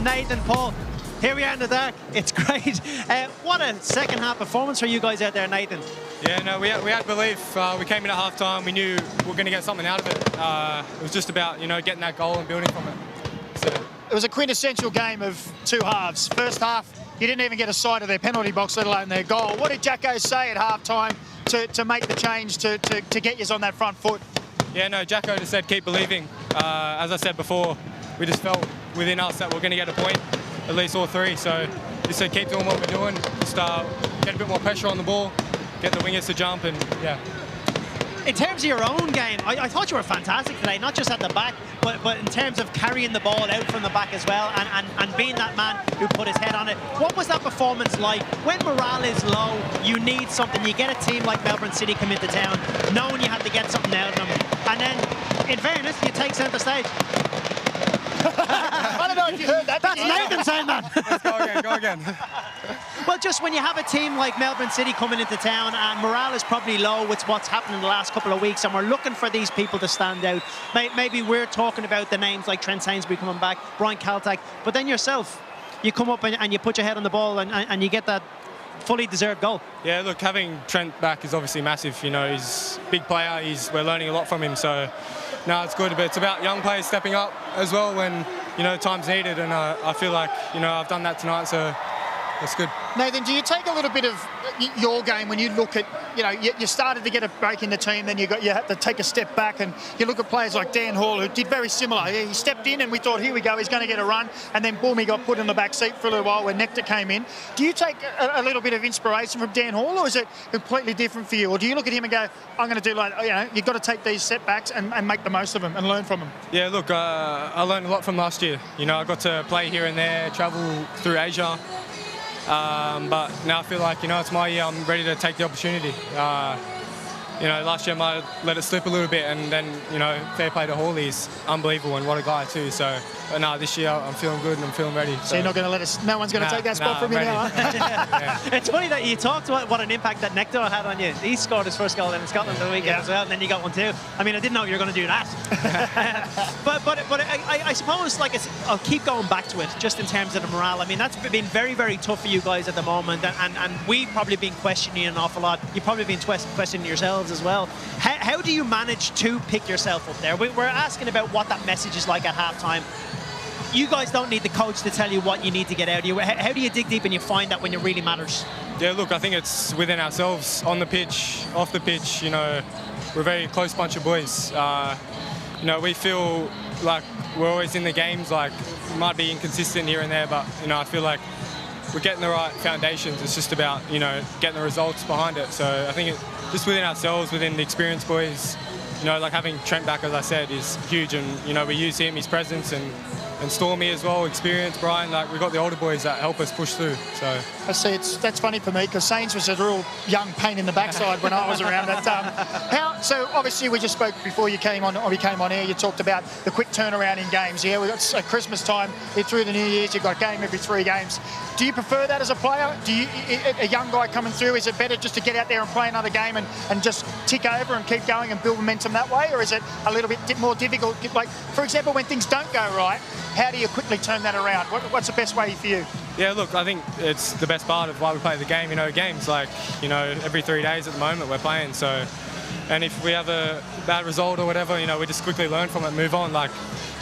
Nathan, Paul. Here we are in the dark. It's great. What a second half performance for you guys out there, Nathan. Yeah, no, we had belief. We came in at half time. We knew we were going to get something out of it. It was just about, getting that goal and building from it. So. It was a quintessential game of two halves. First half, you didn't even get a sight of their penalty box, let alone their goal. What did Jacko say at half time to make the change to get you on that front foot? Yeah, no, Jacko just said keep believing. As I said before, we just felt within us that we're going to get a point, at least all three. So he said keep doing what we're doing, just get a bit more pressure on the ball, get the wingers to jump, and yeah. In terms of your own game, I thought you were fantastic today, not just at the back, but in terms of carrying the ball out from the back as well, and being that man who put his head on it. What was that performance like? When morale is low, you need something. You get a team like Melbourne City come into town, knowing you have to get something out of them. And then, in fairness, you take centre stage. I don't know if you heard that. That's Nathan saying that. Let's go again. Well, just when you have a team like Melbourne City coming into town and morale is probably low with what's happened in the last couple of weeks, and we're looking for these people to stand out. Maybe we're talking about the names like Trent Sainsbury coming back, Brian Kaltak, but then yourself, you come up and you put your head on the ball and you get that fully deserved goal. Yeah, look, having Trent back is obviously massive. He's a big player. We're learning a lot from him. So, no, it's good. But it's about young players stepping up as well when, time's needed. And I feel like, I've done that tonight. So that's good. Nathan, do you take a little bit of your game when you look at, you started to get a break in the team, then you had to take a step back, and you look at players like Dan Hall, who did very similar. He stepped in and we thought, here we go, he's going to get a run, and then boom, he got put in the back seat for a little while when Nectar came in. Do you take a little bit of inspiration from Dan Hall, or is it completely different for you? Or do you look at him and go, I'm going to do you've got to take these setbacks and make the most of them and learn from them? Yeah, look, I learned a lot from last year. I got to play here and there, travel through Asia. But now I feel like, it's my year. I'm ready to take the opportunity. Last year I might have let it slip a little bit, and then, fair play to Hall. He's unbelievable, and what a guy too. So, but no, this year I'm feeling good and I'm feeling ready. So you're not going to let us, no one's going to take that spot from you now, huh? Yeah. It's funny that you talked about what an impact that Nectar had on you. He scored his first goal in Scotland the weekend as well, and then you got one too. I mean, I didn't know you were going to do that. but I suppose, I'll keep going back to it, just in terms of the morale. I mean, that's been very, very tough for you guys at the moment, and we've probably been questioning you an awful lot. You've probably been questioning yourselves as well. How do you manage to pick yourself up there? We're asking about what that message is like at halftime. You guys don't need the coach to tell you what you need to get out of you. How do you dig deep and you find that when it really matters? Yeah, look, I think it's within ourselves, on the pitch, off the pitch. We're a very close bunch of boys. We feel like we're always in the games. We might be inconsistent here and there, but I feel like we're getting the right foundations. It's just about getting the results behind it. So I think it's just within ourselves, within the experienced boys. Having Trent back, as I said, is huge, and we use him, his presence, and Stormy as well, experience, Brian. We've got the older boys that help us push through. So I see. That's funny for me, because Sains was a real young pain in the backside when I was around. So obviously we just spoke before you came on, or we came on air. You talked about the quick turnaround in games. Yeah, we got Christmas time through the New Year's. You've got a game every 3 games. Do you prefer that as a player? A young guy coming through, is it better just to get out there and play another game and just tick over and keep going and build momentum that way, or is it a little bit more difficult? For example, when things don't go right, how do you quickly turn that around? What's the best way for you? Yeah, look, I think it's the best part of why we play the game. Games every 3 days at the moment we're playing. So, and if we have a bad result or whatever, we just quickly learn from it, move on.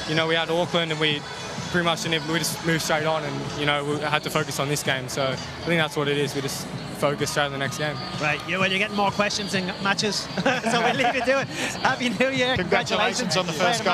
We had Auckland and we pretty much we just moved straight on, and we had to focus on this game. So I think that's what it is. We just focus straight on the next game. Right. Well, you're getting more questions and matches, so we'll leave you to it. Happy New Year. Congratulations on the first goal.